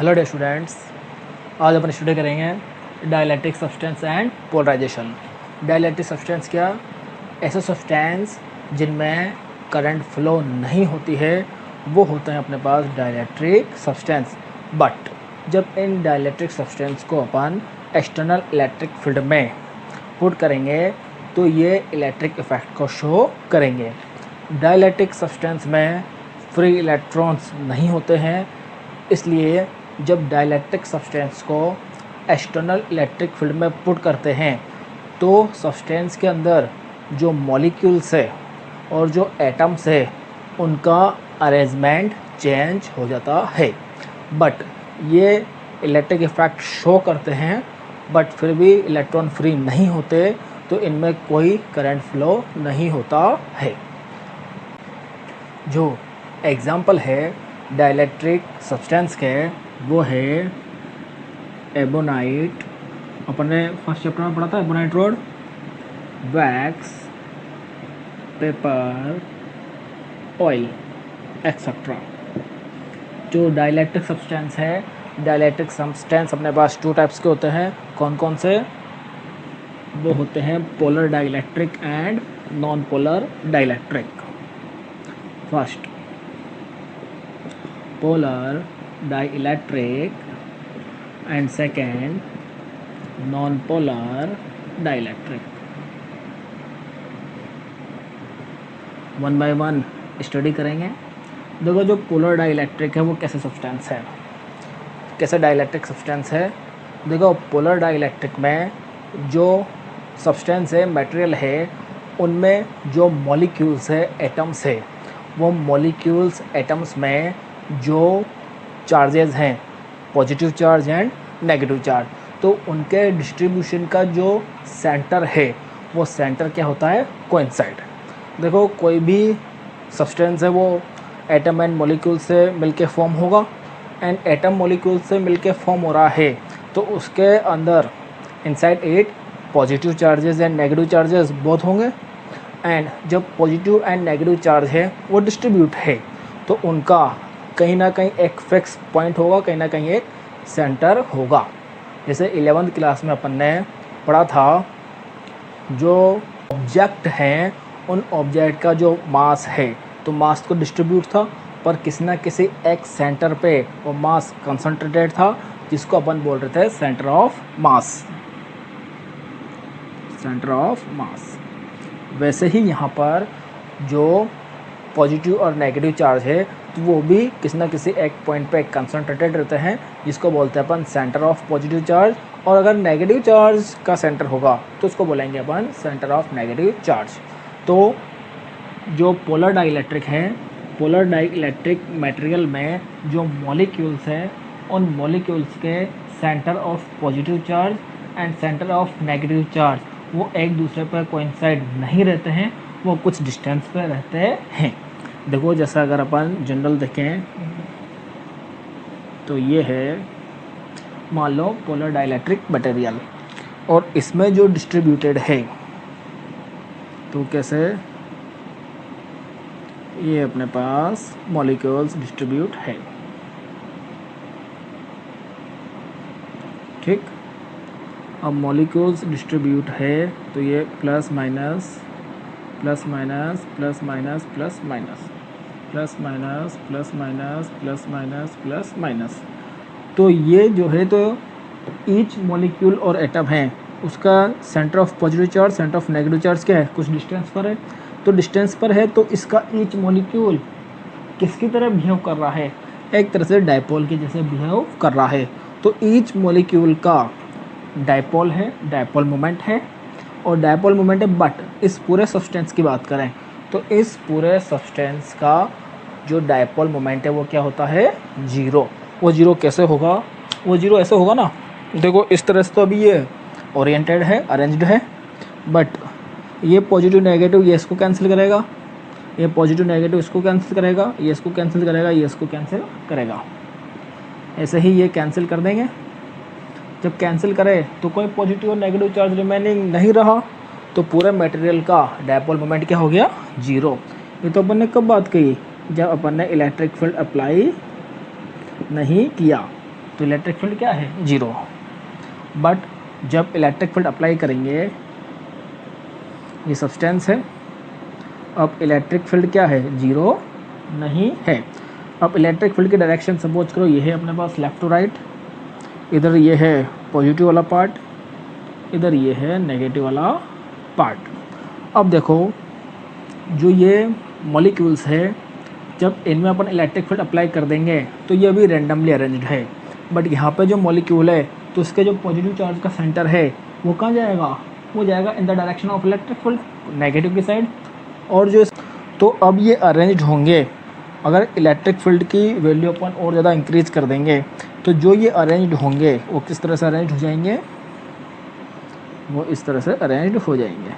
Hello dear students, आज अपन study करेंगे dielectric substance and polarisation. Dielectric substance क्या? ऐसे सब्सटेंस जिनमें करंट फ्लो नहीं होती है वो होते हैं अपने पास डाइलेक्ट्रिक सब्सटेंस। बट जब इन डाइलेक्ट्रिक सब्सटेंस को अपन एक्सटर्नल इलेक्ट्रिक फील्ड में पुट करेंगे तो ये इलेक्ट्रिक इफेक्ट को शो करेंगे। डाइलेक्ट्रिक सब्सटेंस में फ्री इलेक्ट्रॉन्स नहीं होते हैं, इसलिए जब डाइलेक्ट्रिक सब्सटेंस को एक्सटर्नल इलेक्ट्रिक फील्ड में पुट करते हैं तो सब्सटेंस के अंदर जो मॉलिक्यूल्स है और जो एटम्स है उनका अरेंजमेंट चेंज हो जाता है। बट ये इलेक्ट्रिक इफेक्ट शो करते हैं, बट फिर भी इलेक्ट्रॉन फ्री नहीं होते, तो इनमें कोई करंट फ्लो नहीं होता है। जो एग्जाम्पल है डाइलेक्ट्रिक सब्सटेंस के वो है एबोनाइट। अपन ने फर्स्ट चैप्टर में पढ़ा था ebonite road, wax, paper, oil etcetera. जो डाइलेक्ट्रिक सब्सटेंस है, डाइलेक्ट्रिक सब्सटेंस अपने पास टू टाइप्स के होते हैं। कौन कौन से? वो होते हैं polar dielectric and non polar dielectric. First polar dielectric and second non polar dielectric. One by one study करेंगे। देखो, जो पोलर डाइलेक्ट्रिक है वो कैसे सब्सटेंस है, कैसे डाइलेक्ट्रिक सब्सटेंस है। देखो, पोलर डाइलेक्ट्रिक में जो सब्सटेंस है, मटेरियल है, उनमें जो मॉलिक्यूल्स है, एटम्स है, वो मॉलिक्यूल्स एटम्स में जो चार्जेस हैं, positive charge and negative charge, तो उनके डिस्ट्रीब्यूशन का जो सेंटर है वो सेंटर क्या होता है? कोइंसाइड। देखो, कोई भी सब्सटेंस है वो एटम एंड मॉलिक्यूल से मिलके फॉर्म होगा, एंड एटम मॉलिक्यूल से मिलके फॉर्म हो रहा है तो उसके अंदर inside it positive charges and negative charges both होंगे। एंड जब पॉजिटिव एंड नेगेटिव चार्ज है वो डिस्ट्रीब्यूट है तो उनका कहीं ना कहीं एक फिक्स पॉइंट होगा, कहीं ना कहीं एक सेंटर होगा। जैसे 11th क्लास में अपन ने पढ़ा था, जो ऑब्जेक्ट हैं उन ऑब्जेक्ट का जो मास है, तो मास तो डिस्ट्रीब्यूट था पर किसी ना किसी एक सेंटर पे वो मास कंसंट्रेटेड था, जिसको अपन बोल रहे थे centre of mass. Centre of mass. वैसे ही यहाँ पर जो पॉजिटिव और नेगेटिव चार्ज है तो वो भी किसी ना किसी एक पॉइंट पे कंसंट्रेटेड रहते हैं, जिसको बोलते हैं अपन सेंटर ऑफ पॉजिटिव चार्ज। और अगर नेगेटिव चार्ज का सेंटर होगा तो उसको बोलेंगे अपन सेंटर ऑफ नेगेटिव चार्ज। तो जो पोलर डाइलेक्ट्रिक है, पोलर डाइलेक्ट्रिक मटेरियल में जो मॉलिक्यूल्स हैं उन मॉलिक्यूल्स के centre of positive charge and centre of negative charge वो एक दूसरे पर कोइंसाइड नहीं रहते हैं, वो कुछ डिस्टेंस पे रहते हैं। देखो, जैसा अगर अपन जनरल देखें तो ये है, मान लो पोलर डाइलेक्ट्रिक मटेरियल, और इसमें जो डिस्ट्रीब्यूटेड है तो कैसे ये अपने पास मॉलिक्यूल्स डिस्ट्रीब्यूट है। ठीक, अब मॉलिक्यूल्स डिस्ट्रीब्यूट है तो ये plus minus plus minus plus minus plus minus plus minus plus minus plus minus plus minus. तो ये जो है, तो ईच मॉलिक्यूल और एटम है उसका centre of positive charge, centre of negative charge क्या है? कुछ डिस्टेंस पर है। तो डिस्टेंस पर है तो इसका ईच मॉलिक्यूल किसकी तरह बिहेव कर रहा है? एक तरह से डायपोल के जैसे बिहेव कर रहा है। तो ईच मॉलिक्यूल का डायपोल है, डायपोल मोमेंट है और डायपोल मोमेंट है। बट इस पूरे सब्सटेंस की बात करें तो इस पूरे सब्सटेंस का जो डायपोल मोमेंट है वो क्या होता है? जीरो। वो जीरो कैसे होगा? वो जीरो ऐसे होगा ना, देखो इस तरह से तो अभी ये ओरिएंटेड है, अरेंज्ड है, बट ये पॉजिटिव नेगेटिव ये इसको कैंसिल करेगा, ये पॉजिटिव नेगेटिव इसको कैंसिल करेगा, ये इसको कैंसिल करेगा, ये इसको कैंसिल करेगा। ऐसे ही ये कैंसिल कर देंगे। जब कैंसिल करे तो कोई पॉजिटिव और नेगेटिव चार्ज रिमेनिंग नहीं रहा, तो पूरे मटेरियल का डायपोल मोमेंट क्या हो गया? जीरो। ये तो अपन ने कब बात कही? जब अपन ने इलेक्ट्रिक फील्ड अप्लाई नहीं किया। तो इलेक्ट्रिक फील्ड क्या है, जीरो। बट जब इलेक्ट्रिक फील्ड अप्लाई करेंगे, ये सब्सटेंस है, अब इलेक्ट्रिक फील्ड क्या है, जीरो नहीं है। अब इलेक्ट्रिक फील्ड की डायरेक्शन सपोज करो ये है अपने पास लेफ़्ट टू राइट, इधर ये है पॉजिटिव वाला पार्ट, इधर ये है नेगेटिव वाला पार्ट। अब देखो जो ये मॉलिक्यूल्स है, जब इनमें अपन इलेक्ट्रिक फील्ड अप्लाई कर देंगे तो ये अभी रैंडमली अरेंज्ड है, बट यहाँ पे जो मॉलिक्यूल है तो उसके जो पॉजिटिव चार्ज का सेंटर है वो कहाँ जाएगा, वो जाएगा in the direction of electric field, negative की साइड। और जो तो अब ये अरेंज्ड होंगे, अगर इलेक्ट्रिक फील्ड की वैल्यू अपन और ज़्यादा इंक्रीज कर देंगे तो जो ये अरेंज्ड होंगे वो किस तरह से अरेंज्ड हो जाएंगे, वो इस तरह से अरेंज्ड हो जाएंगे,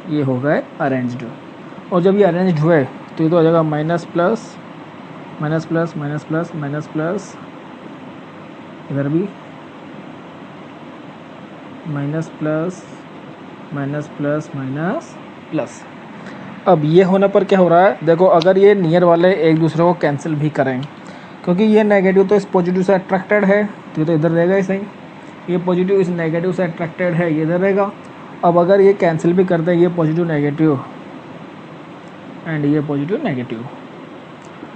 ये हो गए अरेंज्ड। और जब ये अरेंज्ड हुए तो ये तो हो जाएगा minus plus minus plus minus plus minus plus, इधर भी minus plus minus plus minus plus. अब ये होने पर क्या हो रहा है, देखो अगर ये नियर वाले एक दूसरे को कैंसिल भी करें, क्योंकि ये नेगेटिव तो इस पॉजिटिव से अट्रैक्टेड है तो ये तो इधर रहेगा ही सही, ये पॉजिटिव इस नेगेटिव से अट्रैक्टेड है, ये इधर रहेगा। अब अगर ये कैंसिल भी कर दें, ये पॉजिटिव नेगेटिव एंड ये पॉजिटिव नेगेटिव,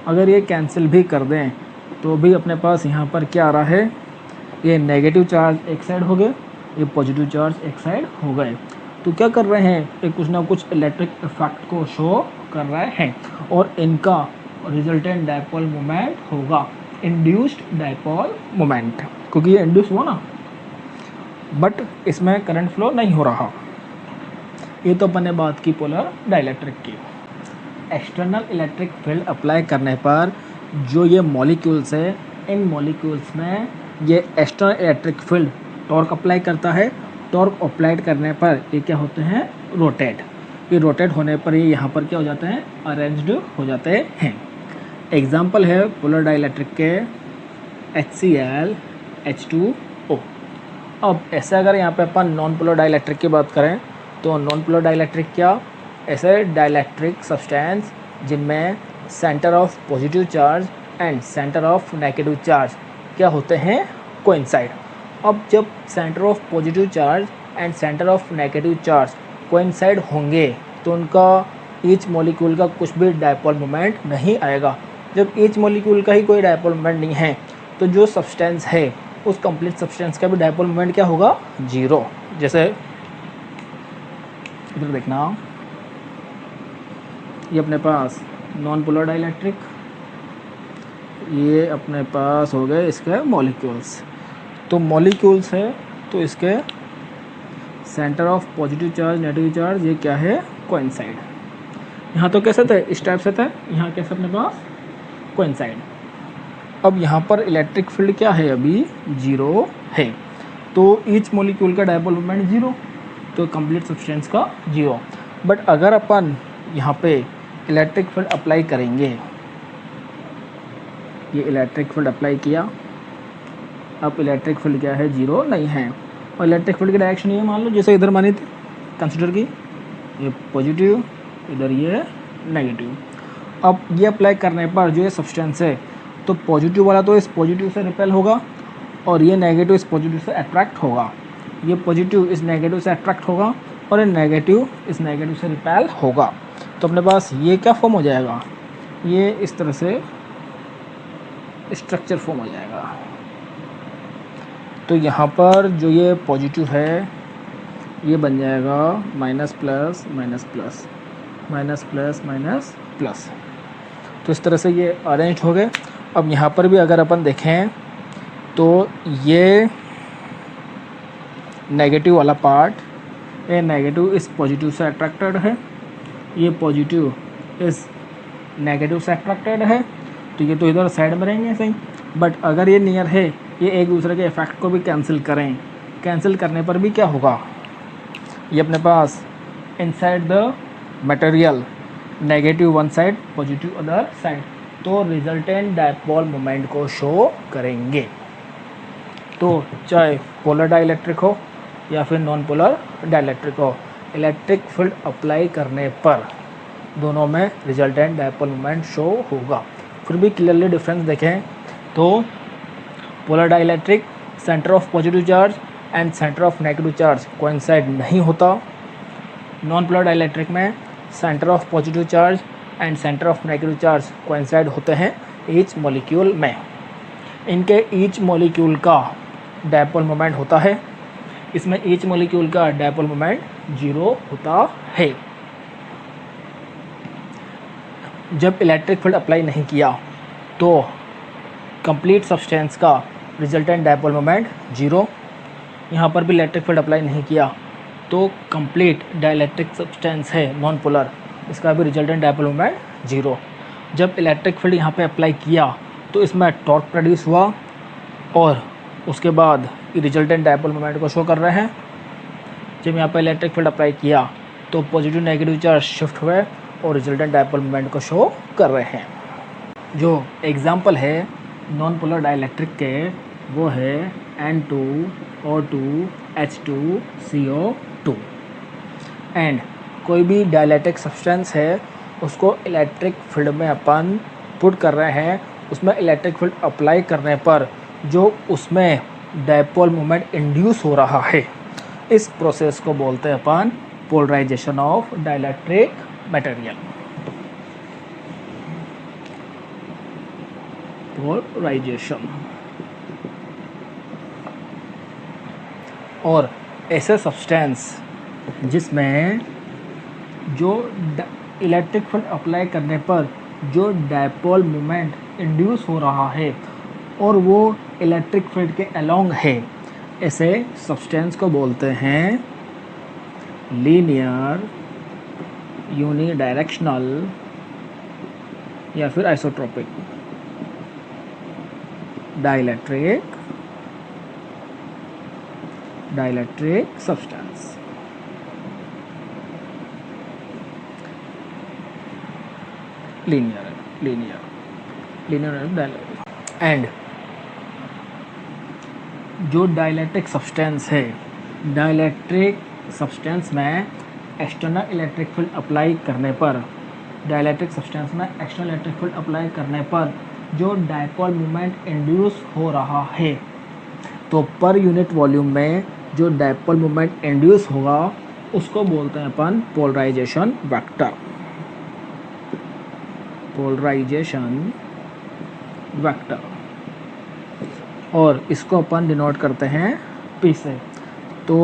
अगर ये कैंसिल भी कर दें तो भी अपने पास यहाँ पर क्या आ रहा है, ये नेगेटिव चार्ज एक साइड हो गए, ये पॉजिटिव चार्ज एक साइड हो गए। तो क्या कर रहे हैं, ये कुछ ना कुछ इलेक्ट्रिक इफेक्ट को शो कर रहे हैं और इनका रिजल्टेंट डायपोल मोमेंट होगा इंड्यूस्ड डायपोल मोमेंट, क्योंकि ये इंड्यूस हुआ ना, बट इसमें करंट फ्लो नहीं हो रहा। ये तो अपन ने बात की पोलर डाइलेक्ट्रिक की। एक्सटर्नल इलेक्ट्रिक फील्ड अप्लाई करने पर जो ये मॉलिक्यूल्स है, इन मॉलिक्यूल्स में ये external electric field torque apply करता है। टॉर्क अप्लाइड करने पर ये क्या होते हैं, रोटेट। ये रोटेट होने पर ये यहाँ पर क्या हो जाते हैं, अरेंज्ड हो जाते हैं। एग्जाम्पल है पोलर डाइलेक्ट्रिक के HCl H2O। अब ऐसे अगर यहाँ पे अपन नॉन पोलर डाइलेक्ट्रिक की बात करें तो नॉन पोलर डाइलेक्ट्रिक क्या, ऐसे डाइलेक्ट्रिक सब्सटेंस जिनमें centre of positive charge and centre of negative charge क्या होते हैं, कोइंसाइड। अब जब centre of positive charge and centre of negative charge coincide होंगे तो उनका ईच मॉलिक्यूल का कुछ भी डायपोल मोमेंट नहीं आएगा। जब ईच मॉलिक्यूल का ही कोई डायपोल मोमेंट नहीं है तो जो सब्सटेंस है उस कंप्लीट सब्सटेंस का भी डायपोल मोमेंट क्या होगा, जीरो। जैसे इधर देखना, ये अपने पास नॉन पोलर डाइलेक्ट्रिक, ये अपने पास हो गए इसके मॉलिक्यूल्स। तो मॉलिक्यूल्स है तो इसके centre of positive charge negative charge ये क्या है, कोइंसाइड। यहाँ तो कैसे थे, इस टाइप से थे, यहाँ कैसे अपने पास कोइंसाइड। अब यहाँ पर इलेक्ट्रिक फील्ड क्या है, अभी जीरो है, तो ईच मॉलिक्यूल का डायपोल मोमेंट जीरो, तो कंप्लीट सब्सटेंस का जीरो। बट अगर अपन यहाँ पे इलेक्ट्रिक फील्ड अप्लाई करेंगे, ये इलेक्ट्रिक फील्ड अप्लाई किया, अब इलेक्ट्रिक फील्ड क्या है, जीरो नहीं है। और इलेक्ट्रिक फील्ड की डायरेक्शन ये मान लो जैसे इधर मानी थी कंसिडर की, ये पॉजिटिव, इधर ये नेगेटिव। अब ये अप्लाई करने पर जो ये सब्सटेंस है तो पॉजिटिव वाला तो इस पॉजिटिव से रिपेल होगा और ये नेगेटिव इस पॉजिटिव से अट्रैक्ट होगा, ये पॉजिटिव इस नेगेटिव से अट्रैक्ट होगा और ये नेगेटिव इस नेगेटिव से रिपेल होगा। तो अपने पास ये क्या फॉर्म हो जाएगा, ये इस तरह से स्ट्रक्चर फॉर्म हो जाएगा। तो यहाँ पर जो ये पॉजिटिव है ये बन जाएगा minus plus minus plus minus plus minus plus. तो इस तरह से ये अरेंज हो गए। अब यहाँ पर भी अगर अपन देखें तो ये नेगेटिव वाला पार्ट, ये नेगेटिव इस पॉजिटिव से अट्रैक्टेड है, ये पॉजिटिव इस नेगेटिव से अट्रैक्टेड है, तो ये तो इधर साइड में रहेंगे सही। बट अगर ये नियर है, ये एक दूसरे के इफेक्ट को भी कैंसिल करें, कैंसिल करने पर भी क्या होगा, ये अपने पास inside the material negative one side positive other side, तो रिजल्टेंट डायपोल मोमेंट को शो करेंगे। तो चाहे पोलर डाइलेक्ट्रिक हो या फिर नॉन पोलर डाइलेक्ट्रिक हो, इलेक्ट्रिक फील्ड अप्लाई करने पर दोनों में रिजल्टेंट डायपोल मोमेंट शो होगा। फिर भी क्लियरली डिफरेंस देखें तो polar dielectric centre of positive charge and centre of negative charge coincide नहीं होता। नॉन पोलर डाइलेक्ट्रिक में centre of positive charge and centre of negative charge coincide होते हैं ईच मॉलिक्यूल में। इनके ईच मॉलिक्यूल का डायपोल मोमेंट होता है, इसमें ईच मॉलिक्यूल का डायपोल मोमेंट 0 होता है। जब इलेक्ट्रिक फील्ड अप्लाई नहीं किया तो कंप्लीट सब्सटेंस का रिजल्टेंट डायपोल मोमेंट 0। यहाँ पर भी इलेक्ट्रिक फील्ड अप्लाई नहीं किया तो कंप्लीट डाइलेक्ट्रिक सब्सटेंस है नॉन पोलर, इसका भी रिजल्टेंट डायपोल मोमेंट 0। जब इलेक्ट्रिक फील्ड यहाँ पे अप्लाई किया तो इसमें टॉर्क प्रोड्यूस हुआ और उसके बाद रिजल्टेंट डायपोल मोमेंट को शो कर रहे हैं। जब यहाँ पे इलेक्ट्रिक फील्ड अप्लाई किया तो पॉजिटिव नेगेटिव चार्ज शिफ्ट हुए और रिजल्टेंट डायपोल मोमेंट को शो कर रहे हैं। जो एग्जांपल है नॉन पोलर डाइलेक्ट्रिक के वो है N2O2 H2CO2। एंड कोई भी डाइलेक्ट्रिक सब्सटेंस है उसको इलेक्ट्रिक फील्ड में अपन पुट कर रहे हैं, उसमें इलेक्ट्रिक फील्ड अप्लाई करने पर जो उसमें डायपोल मोमेंट इंड्यूस हो रहा है, इस प्रोसेस को बोलते हैं अपन polarization of dielectric material. Polarization. और ऐसे सब्सटेंस जिसमें जो इलेक्ट्रिक फील्ड अप्लाई करने पर जो डायपोल मोमेंट इंड्यूस हो रहा है और वो इलेक्ट्रिक फील्ड के अलोंग है, ऐसे सब्सटेंस को बोलते हैं लीनियर, यूनिडायरेक्शनल या फिर isotropic dielectric substance. Linear dielectric. And जो डाइलेक्ट्रिक सब्सटेंस है, डाइलेक्ट्रिक सब्सटेंस में एक्सटर्नल इलेक्ट्रिक फील्ड अप्लाई करने पर, डाइलेक्ट्रिक सब्सटेंस में एक्सटर्नल इलेक्ट्रिक फील्ड अप्लाई करने पर जो डायपोल मोमेंट इंड्यूस हो रहा है, तो पर यूनिट वॉल्यूम में जो डायपोल मोमेंट इंड्यूस होगा उसको बोलते हैं अपन पोलराइजेशन वेक्टर। Polarisation vector. और इसको अपन डिनोट करते हैं P से। तो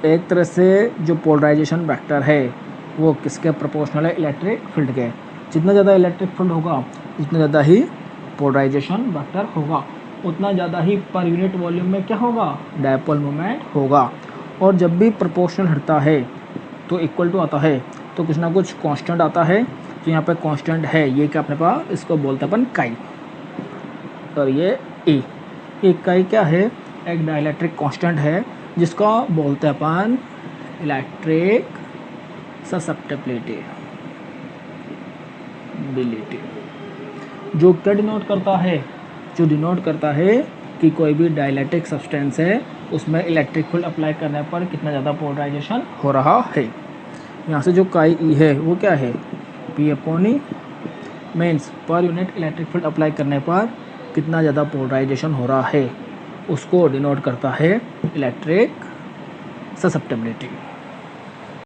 एक तरह से जो पोलराइजेशन वेक्टर है वो किसके प्रोपोर्शनल है? इलेक्ट्रिक फील्ड के। जितना ज़्यादा इलेक्ट्रिक फील्ड होगा उतना ज़्यादा ही पोलराइजेशन वेक्टर होगा, उतना ज़्यादा ही पर यूनिट वॉल्यूम में क्या होगा? डायपोल मोमेंट होगा। और जब भी प्रोपोर्शनल हटता है तो इक्वल टू आता है तो कुछ ना कुछ कांस्टेंट आता है। तो यहाँ पे कांस्टेंट है ये क्या अपने पास, इसको बोलते हैं अपन काई। और ये ई, काई क्या है? एक डाइलेक्ट्रिक कांस्टेंट है जिसको बोलते हैं अपन इलेक्ट्रिक ससेप्टिबिलिटी। जो क्या डिनोट करता है? जो डिनोट करता है कि कोई भी डाइलेक्ट्रिक सब्सटेंस है उसमें इलेक्ट्रिक फील्ड अप्लाई करने पर कितना ज़्यादा पोलराइजेशन हो रहा है। यहाँ से जो काई ई है वो क्या है? P upon E, means per unit electric field apply करने पर कितना ज़्यादा पोलराइजेशन हो रहा है, उसको डिनोट करता है इलेक्ट्रिक ससेप्टिबिलिटी।